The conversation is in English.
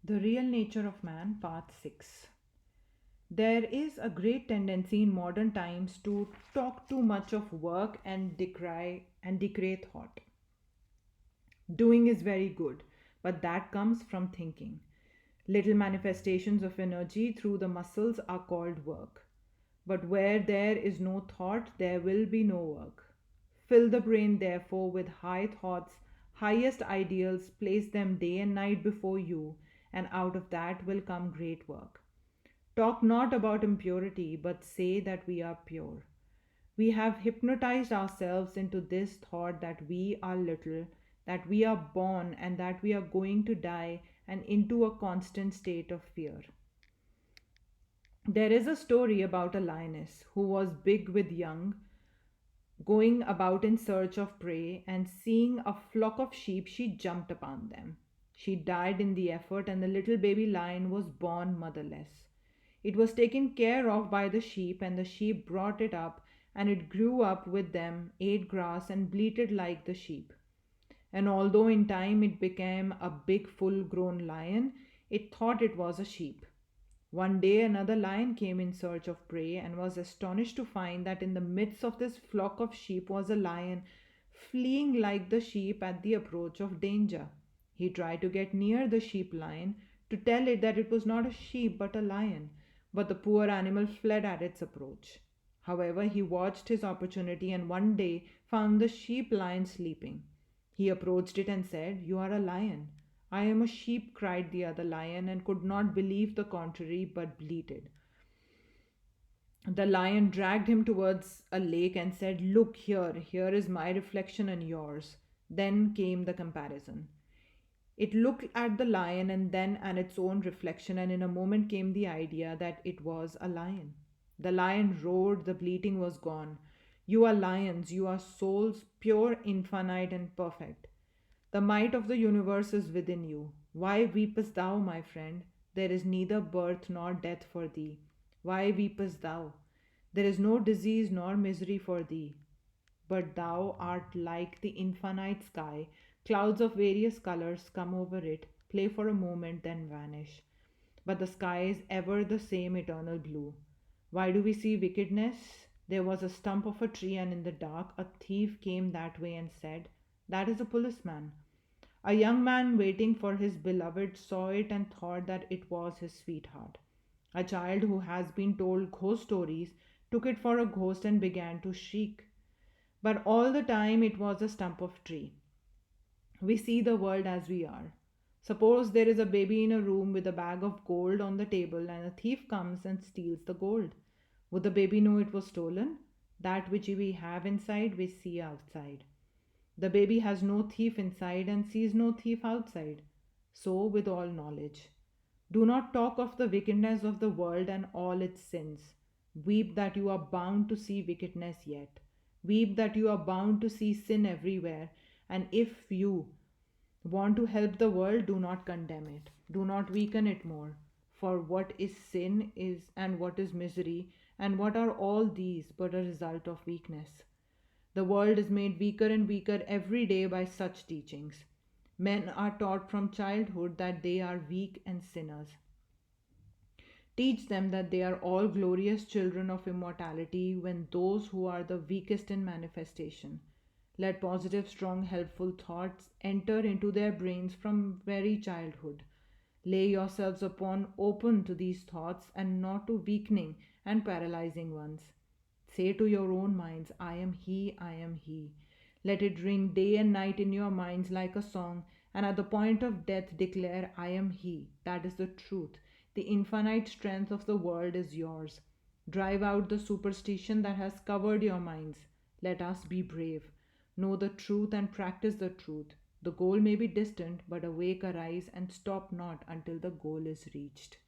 The Real Nature of Man, Part 6. There is a great tendency in modern times to talk too much of work and decry thought. Doing is very good, but that comes from thinking. Little manifestations of energy through the muscles are called work. But where there is no thought, there will be no work. Fill the brain, therefore, with high thoughts, highest ideals, place them day and night before you, and out of that will come great work. Talk not about impurity, but say that we are pure. We have hypnotized ourselves into this thought that we are little, that we are born, and that we are going to die, and into a constant state of fear. There is a story about a lioness who was big with young, going about in search of prey, and seeing a flock of sheep, she jumped upon them. She died in the effort, and the little baby lion was born motherless. It was taken care of by the sheep, and the sheep brought it up, and it grew up with them, ate grass, and bleated like the sheep. And although in time it became a big, full grown lion, it thought it was a sheep. One day another lion came in search of prey and was astonished to find that in the midst of this flock of sheep was a lion, fleeing like the sheep at the approach of danger. He tried to get near the sheep lion to tell it that it was not a sheep but a lion, but the poor animal fled at its approach. However, he watched his opportunity and one day found the sheep lion sleeping. He approached it and said, "You are a lion." "I am a sheep," cried the other lion, and could not believe the contrary, but bleated. The lion dragged him towards a lake and said, "Look here, here is my reflection and yours." Then came the comparison. It looked at the lion and then at its own reflection, and in a moment came the idea that it was a lion. The lion roared, the bleating was gone. "You are lions, you are souls, pure, infinite, and perfect. The might of the universe is within you. Why weepest thou, my friend? There is neither birth nor death for thee. Why weepest thou? There is no disease nor misery for thee. But thou art like the infinite sky. Clouds of various colors come over it, play for a moment, then vanish. But the sky is ever the same eternal blue. Why do we see wickedness? There was a stump of a tree, and in the dark a thief came that way and said, 'That is a policeman.' A young man waiting for his beloved saw it and thought that it was his sweetheart. A child who has been told ghost stories took it for a ghost and began to shriek. But all the time it was a stump of tree. We see the world as we are. Suppose there is a baby in a room with a bag of gold on the table and a thief comes and steals the gold. Would the baby know it was stolen? That which we have inside, we see outside. The baby has no thief inside and sees no thief outside. So with all knowledge. Do not talk of the wickedness of the world and all its sins. Weep that you are bound to see wickedness yet. Weep that you are bound to see sin everywhere. And if you want to help the world, do not condemn it. Do not weaken it more. For what is sin is and what is misery and what are all these but a result of weakness? The world is made weaker and weaker every day by such teachings. Men are taught from childhood that they are weak and sinners. Teach them that they are all glorious children of immortality when those who are the weakest in manifestation. Let positive, strong, helpful thoughts enter into their brains from very childhood. Lay yourselves upon open to these thoughts and not to weakening and paralyzing ones. Say to your own minds, "I am He, I am He." Let it ring day and night in your minds like a song, and at the point of death declare, "I am He." That is the truth. The infinite strength of the world is yours. Drive out the superstition that has covered your minds. Let us be brave. Know the truth and practice the truth. The goal may be distant, but awake, arise, and stop not until the goal is reached.